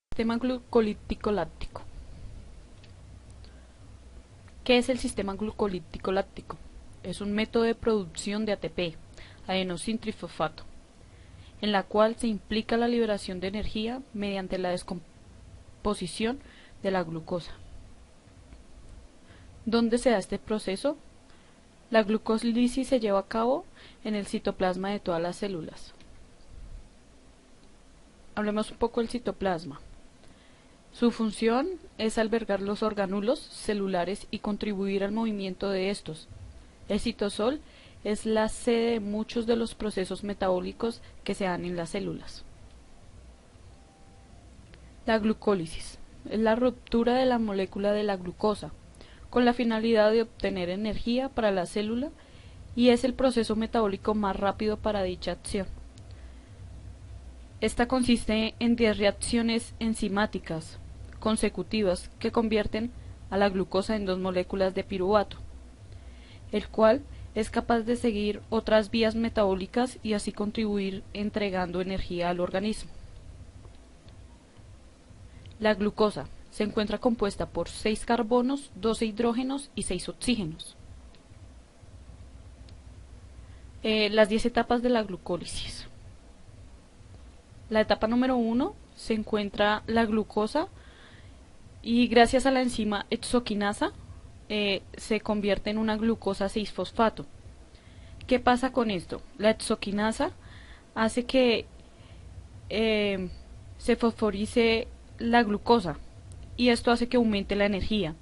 Sistema glucolíptico láctico. ¿Qué es el sistema glucolíptico láctico? Es un método de producción de ATP, adenosintrifosfato, en la cual se implica la liberación de energía mediante la descomposición de la glucosa. ¿Dónde se da este proceso? La glucólisis se lleva a cabo en el citoplasma de todas las células. Hablemos un poco del citoplasma. Su función es albergar los orgánulos celulares y contribuir al movimiento de estos. El citosol es la sede de muchos de los procesos metabólicos que se dan en las células. La glucólisis es la ruptura de la molécula de la glucosa, con la finalidad de obtener energía para la célula, y es el proceso metabólico más rápido para dicha acción. Esta consiste en 10 reacciones enzimáticas consecutivas que convierten a la glucosa en 2 moléculas de piruvato, el cual es capaz de seguir otras vías metabólicas y así contribuir entregando energía al organismo. La glucosa se encuentra compuesta por 6 carbonos, 12 hidrógenos y 6 oxígenos. Las 10 etapas de la glucólisis. La etapa número 1 se encuentra la glucosa y gracias a la enzima hexoquinasa se convierte en una glucosa 6-fosfato. ¿Qué pasa con esto? La hexoquinasa hace que se fosforice la glucosa y esto hace que aumente la energía.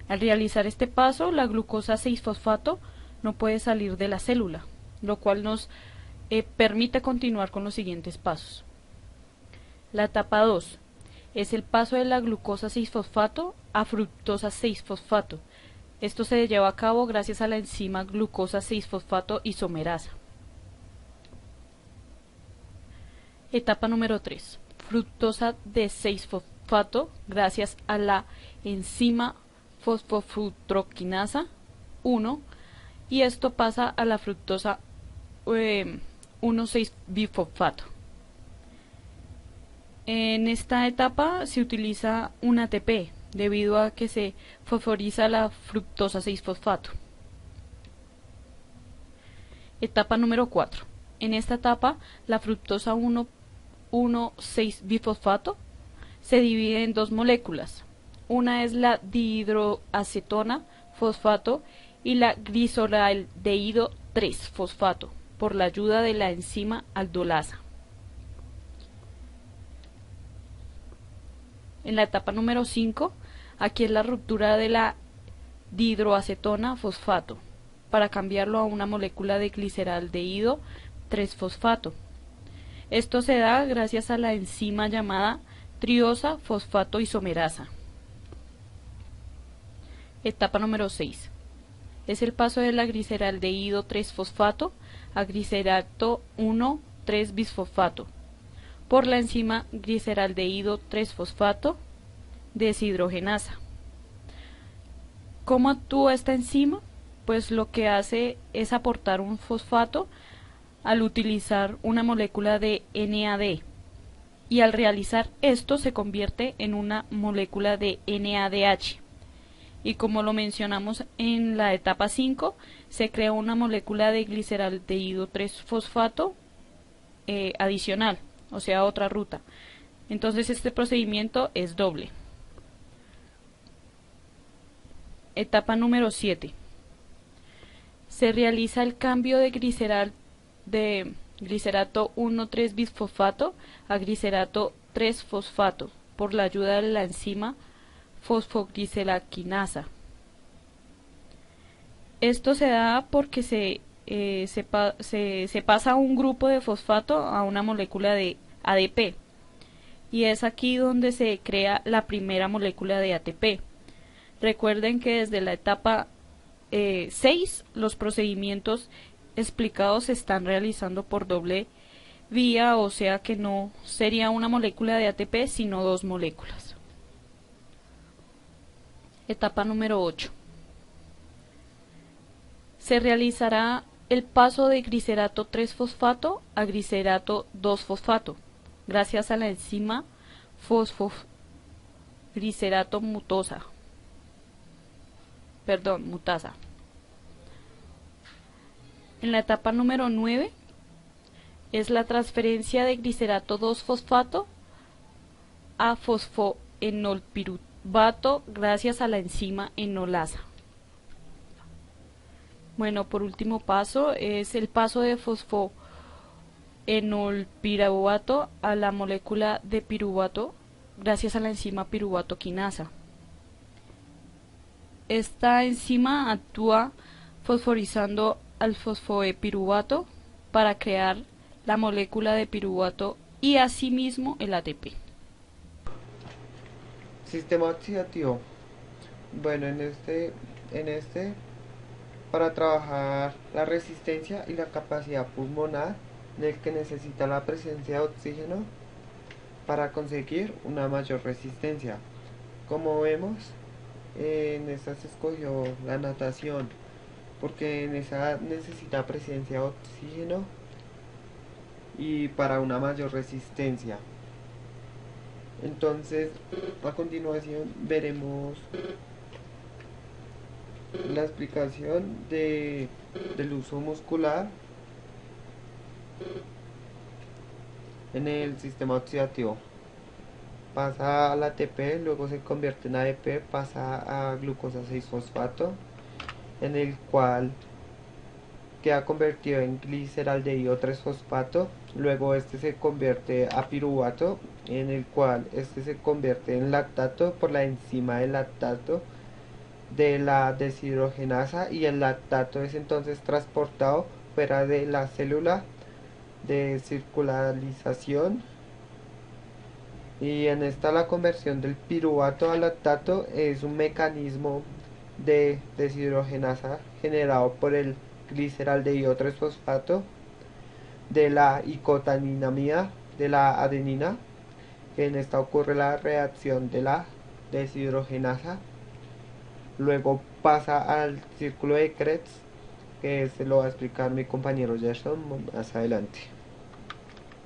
Al realizar este paso, la glucosa 6-fosfato no puede salir de la célula, lo cual nos permite continuar con los siguientes pasos. La etapa 2 es el paso de la glucosa 6-fosfato a fructosa 6-fosfato. Esto se lleva a cabo gracias a la enzima glucosa 6-fosfato isomerasa. Etapa número 3. Fructosa de 6-fosfato gracias a la enzima fosfofructoquinasa 1, y esto pasa a la fructosa 1,6-bifosfato. En esta etapa se utiliza un ATP debido a que se fosforiza la fructosa 6-fosfato. Etapa número 4. En esta etapa la fructosa 1,6-bifosfato se divide en 2 moléculas. Una es la dihidroacetona fosfato y la gliceraldehído 3-fosfato por la ayuda de la enzima aldolasa. En la etapa número 5, aquí es la ruptura de la dihidroacetona fosfato para cambiarlo a una molécula de gliceraldehído 3-fosfato. Esto se da gracias a la enzima llamada triosa fosfato isomerasa. Etapa número 6. Es el paso de la gliceraldehído 3-fosfato a glicerato 1,3-bisfosfato por la enzima gliceraldehído 3-fosfato deshidrogenasa. ¿Cómo actúa esta enzima? Pues lo que hace es aportar un fosfato al utilizar una molécula de NAD, y al realizar esto se convierte en una molécula de NADH, y como lo mencionamos en la etapa 5, se crea una molécula de gliceraldehído 3-fosfato adicional, o sea, otra ruta. Entonces este procedimiento es doble. Etapa número 7. Se realiza el cambio de glicerato 1,3-bisfosfato a glicerato 3-fosfato por la ayuda de la enzima fosfogliceraquinasa. Esto se da porque se pasa un grupo de fosfato a una molécula de ADP, y es aquí donde se crea la primera molécula de ATP. Recuerden que desde la etapa 6 los procedimientos explicados se están realizando por doble vía, o sea que no sería una molécula de ATP sino 2 moléculas. Etapa número 8. Se realizará el paso de glicerato 3-fosfato a glicerato 2-fosfato, gracias a la enzima fosfoglicerato mutasa. En la etapa número 9 es la transferencia de glicerato 2-fosfato a fosfoenolpiruvato gracias a la enzima enolasa. Bueno, por último paso es el paso de fosfoenolpiruvato a la molécula de piruvato gracias a la enzima piruvato quinasa. Esta enzima actúa fosforizando al fosfoepiruvato para crear la molécula de piruvato y asimismo el ATP. Sistema oxidativo. Bueno, para trabajar la resistencia y la capacidad pulmonar, en el que necesita la presencia de oxígeno para conseguir una mayor resistencia. Como vemos, en esta se escogió la natación, porque en esa necesita presencia de oxígeno y para una mayor resistencia. Entonces, a continuación veremos la explicación del uso muscular en el sistema oxidativo. Pasa al ATP, luego se convierte en ADP, pasa a glucosa 6-fosfato, en el cual queda convertido en gliceraldehído 3-fosfato, luego este se convierte a piruvato, en el cual este se convierte en lactato por la enzima del lactato de la deshidrogenasa, y el lactato es entonces transportado fuera de la célula de circularización, y en esta la conversión del piruvato a lactato es un mecanismo de deshidrogenasa generado por el gliceraldehído 3-fosfato de la icotaninamida de la adenina. En esta ocurre la reacción de la deshidrogenasa, luego pasa al círculo de Krebs, que se lo va a explicar mi compañero Gerson más adelante.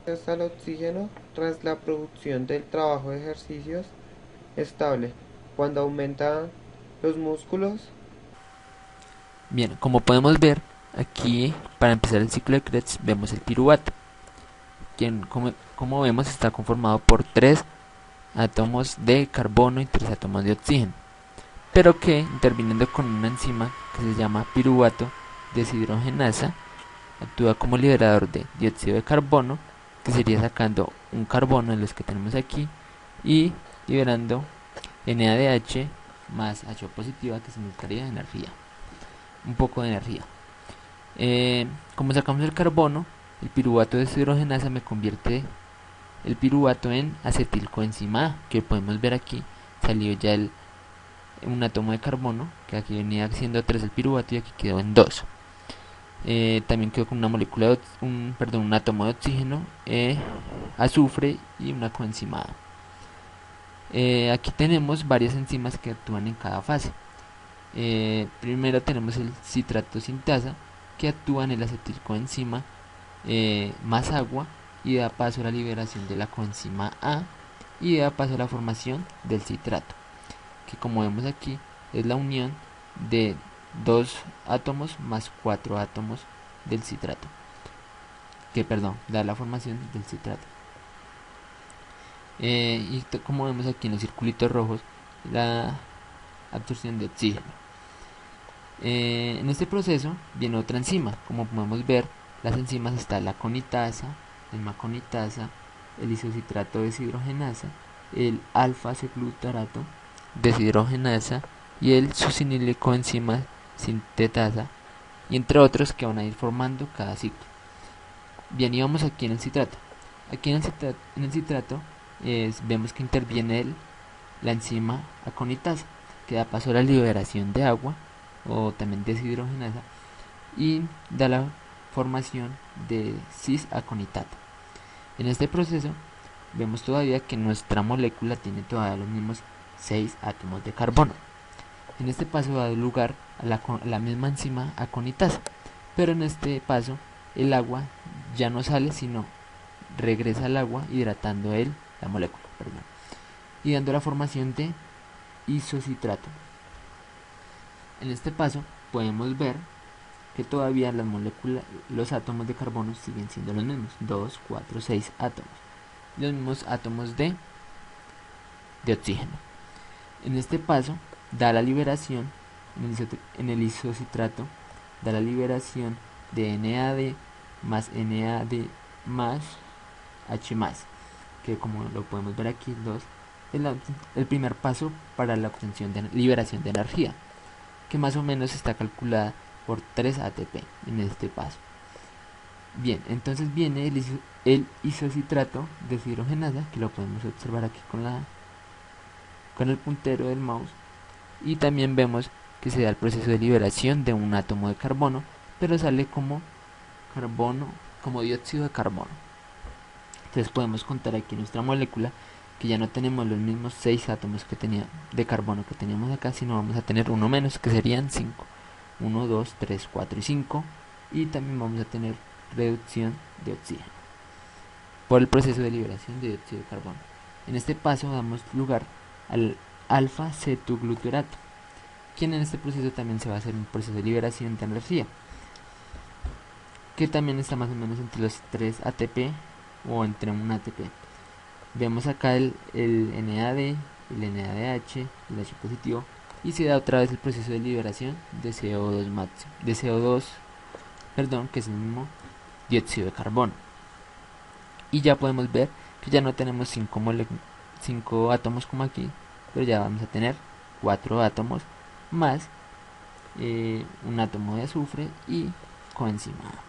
Está el oxígeno tras la producción del trabajo de ejercicios estable, cuando aumentan los músculos. Bien, como podemos ver, aquí para empezar el ciclo de Krebs vemos el piruvato, quien como vemos está conformado por 3 átomos de carbono y 3 átomos de oxígeno, pero que interviniendo con una enzima que se llama piruvato deshidrogenasa, actúa como liberador de dióxido de carbono, que sería sacando un carbono de los que tenemos aquí y liberando NADH más H positiva, que significaría energía, un poco de energía. Como sacamos el carbono, el piruvato deshidrogenasa me convierte el piruvato en acetilcoenzima A, que podemos ver aquí, salió ya un átomo de carbono, que aquí venía siendo 3 el piruvato y aquí quedó en 2. También quedó con una molécula de un átomo de oxígeno, azufre y una coenzima A. Aquí tenemos varias enzimas que actúan en cada fase. Primero tenemos el citrato sintasa, que actúa en el acetilcoenzima más agua y da paso a la liberación de la coenzima A y da paso a la formación del citrato, que como vemos aquí es la unión de 2 átomos más 4 átomos del citrato, da la formación del citrato. Y como vemos aquí en los circulitos rojos, la absorción de oxígeno. En este proceso viene otra enzima. Como podemos ver, las enzimas están la conitasa, el maconitasa, el isocitrato deshidrogenasa, el alfa-acetglutarato deshidrogenasa y el succinilcoenzima sintetasa, y entre otros que van a ir formando cada ciclo. Bien, y vamos aquí en el citrato. Aquí en el citrato vemos que interviene la enzima aconitasa, que da paso a la liberación de agua o también deshidrogenasa y da la formación de cis-aconitato. En este proceso vemos todavía que nuestra molécula tiene todavía los mismos 6 átomos de carbono. En este paso da lugar a la misma enzima aconitasa, pero en este paso el agua ya no sale, sino regresa al agua hidratando la molécula, perdón, y dando la formación de isocitrato. En este paso podemos ver que todavía las moléculas, los átomos de carbono siguen siendo los mismos, 2, 4, 6 átomos, los mismos átomos de oxígeno. En este paso da la liberación, en el isocitrato, da la liberación de NAD más NAD más H+, que como lo podemos ver aquí, el primer paso para la obtención de liberación de energía, que más o menos está calculada por 3 ATP en este paso. Bien, entonces viene el isocitrato deshidrogenasa, que lo podemos observar aquí con el puntero del mouse, y también vemos que se da el proceso de liberación de un átomo de carbono, pero sale como dióxido de carbono. Entonces podemos contar aquí nuestra molécula que ya no tenemos los mismos 6 átomos de carbono que teníamos acá, sino vamos a tener uno menos, que serían 5. 1, 2, 3, 4 y 5. Y también vamos a tener reducción de oxígeno por el proceso de liberación de dióxido de carbono. En este paso damos lugar al alfa-cetoglutarato, quien en este proceso también se va a hacer un proceso de liberación de energía, que también está más o menos entre los 3 ATP o entre un ATP. Vemos acá el NAD, el NADH, el H positivo, y se da otra vez el proceso de liberación de CO2 máximo, de CO2, perdón, que es el mismo dióxido de carbono. Y ya podemos ver que ya no tenemos 5 átomos como aquí, pero ya vamos a tener 4 átomos más un átomo de azufre y coenzima A.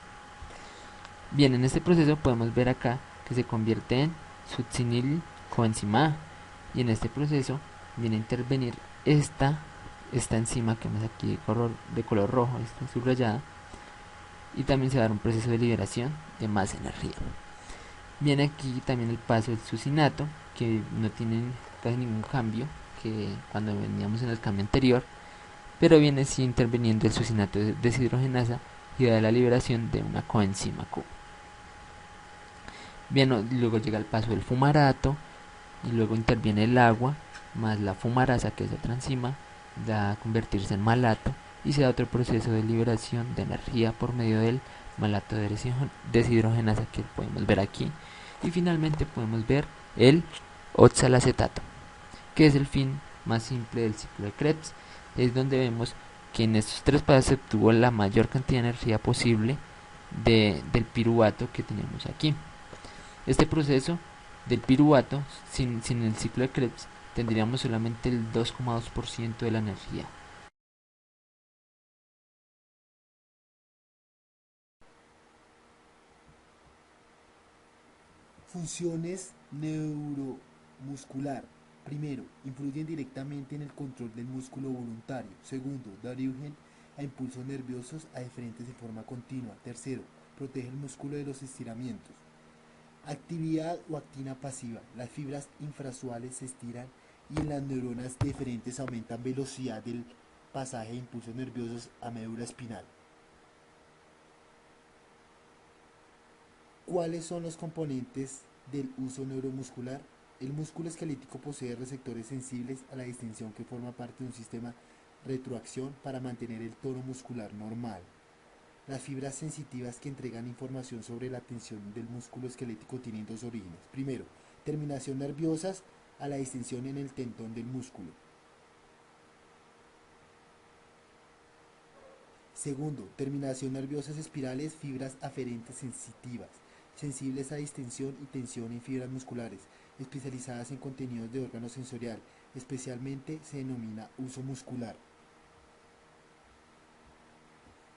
Bien, en este proceso podemos ver acá que se convierte en succinyl coenzima A, y en este proceso viene a intervenir esta enzima que vemos aquí de color rojo, esta subrayada, y también se va a dar un proceso de liberación de más energía. Viene aquí también el paso del succinato, que no tiene casi ningún cambio que cuando veníamos en el cambio anterior, pero viene sí interviniendo el succinato de deshidrogenasa y da la liberación de una coenzima Q. Bien, luego llega el paso del fumarato, y luego interviene el agua más la fumarasa, que es otra enzima, da a convertirse en malato, y se da otro proceso de liberación de energía por medio del malato de deshidrogenasa, que podemos ver aquí. Y finalmente podemos ver el oxalacetato, que es el fin más simple del ciclo de Krebs. Es donde vemos que en estos 3 pasos se obtuvo la mayor cantidad de energía posible del piruvato que teníamos aquí. Este proceso del piruvato, sin el ciclo de Krebs, tendríamos solamente el 2,2% de la energía. Funciones neuromuscular. Primero, influyen directamente en el control del músculo voluntario. Segundo, da origen a impulsos nerviosos aferentes de forma continua. Tercero, protege el músculo de los estiramientos. Actividad o actina pasiva. Las fibras infrasuales se estiran y en las neuronas deferentes aumentan velocidad del pasaje de impulsos nerviosos a médula espinal. ¿Cuáles son los componentes del uso neuromuscular? El músculo esquelético posee receptores sensibles a la distensión que forma parte de un sistema retroacción para mantener el tono muscular normal. Las fibras sensitivas que entregan información sobre la tensión del músculo esquelético tienen 2 orígenes. Primero, terminación nerviosas a la distensión en el tendón del músculo. Segundo, terminación nerviosas espirales, fibras aferentes sensitivas, sensibles a distensión y tensión en fibras musculares, especializadas en contenidos de órgano sensorial, especialmente se denomina uso muscular.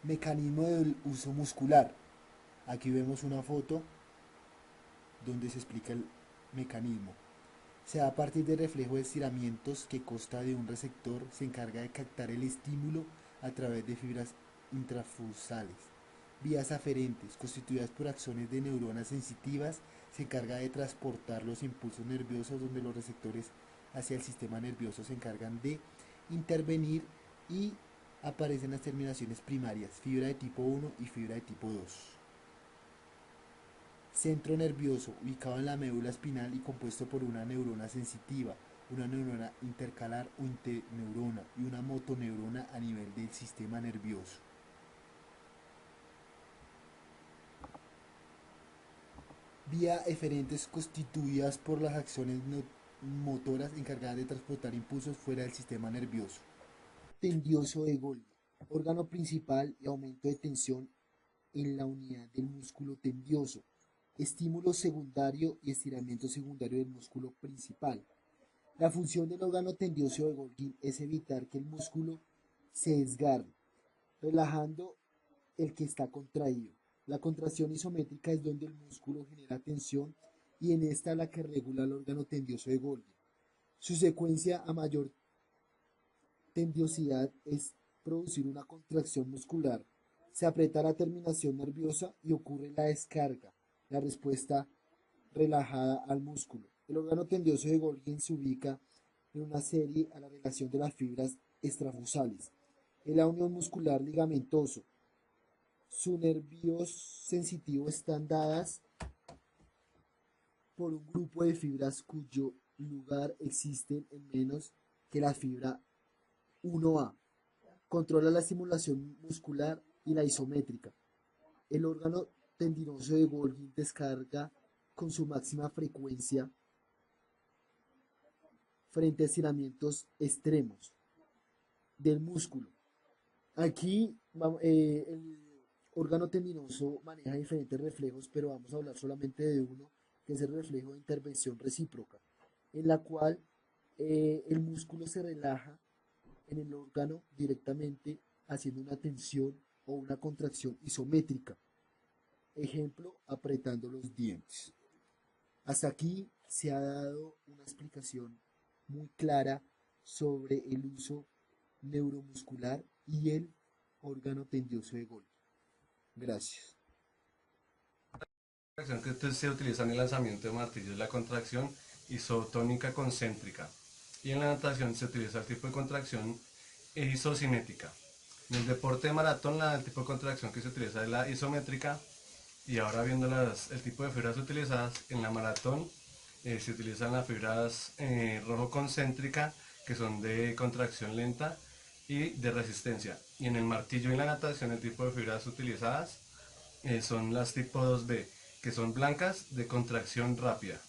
Mecanismo del uso muscular. Aquí vemos una foto donde se explica el mecanismo. Se da a partir de reflejo de estiramientos que consta de un receptor, se encarga de captar el estímulo a través de fibras intrafusales. Vías aferentes, constituidas por axones de neuronas sensitivas, se encarga de transportar los impulsos nerviosos donde los receptores hacia el sistema nervioso se encargan de intervenir y aparecen las terminaciones primarias, fibra de tipo 1 y fibra de tipo 2. Centro nervioso, ubicado en la médula espinal y compuesto por una neurona sensitiva, una neurona intercalar o interneurona y una motoneurona a nivel del sistema nervioso. Vía eferentes constituidas por las acciones motoras encargadas de transportar impulsos fuera del sistema nervioso. Tendinoso de Golgi, órgano principal y aumento de tensión en la unidad del músculo tendinoso, estímulo secundario y estiramiento secundario del músculo principal. La función del órgano tendinoso de Golgi es evitar que el músculo se desgarre, relajando el que está contraído. La contracción isométrica es donde el músculo genera tensión y en esta la que regula el órgano tendinoso de Golgi. Su secuencia a mayor tendinosidad es producir una contracción muscular. Se aprieta la terminación nerviosa y ocurre la descarga, la respuesta relajada al músculo. El órgano tendinoso de Golgi se ubica en una serie a la relación de las fibras extrafusales. En la unión muscular ligamentoso, sus nervios sensitivos están dadas por un grupo de fibras cuyo lugar existen en menos que la fibra 1A. Controla la estimulación muscular y la isométrica. El órgano tendinoso de Golgi descarga con su máxima frecuencia frente a estiramientos extremos del músculo. Aquí el órgano tendinoso maneja diferentes reflejos, pero vamos a hablar solamente de uno, que es el reflejo de intervención recíproca, en la cual el músculo se relaja en el órgano directamente haciendo una tensión o una contracción isométrica. Ejemplo, apretando los dientes. Hasta aquí se ha dado una explicación muy clara sobre el uso neuromuscular y el órgano tendinoso de Golgi. Gracias. La contracción que se utiliza en el lanzamiento de martillo es la contracción isotónica concéntrica, y en la natación se utiliza el tipo de contracción isocinética. En el deporte de maratón el tipo de contracción que se utiliza es la isométrica. Y ahora viendo el tipo de fibras utilizadas en la maratón, se utilizan las fibras rojo concéntrica, que son de contracción lenta y de resistencia. Y en el martillo y en la natación el tipo de fibras utilizadas son las tipo 2B, que son blancas de contracción rápida.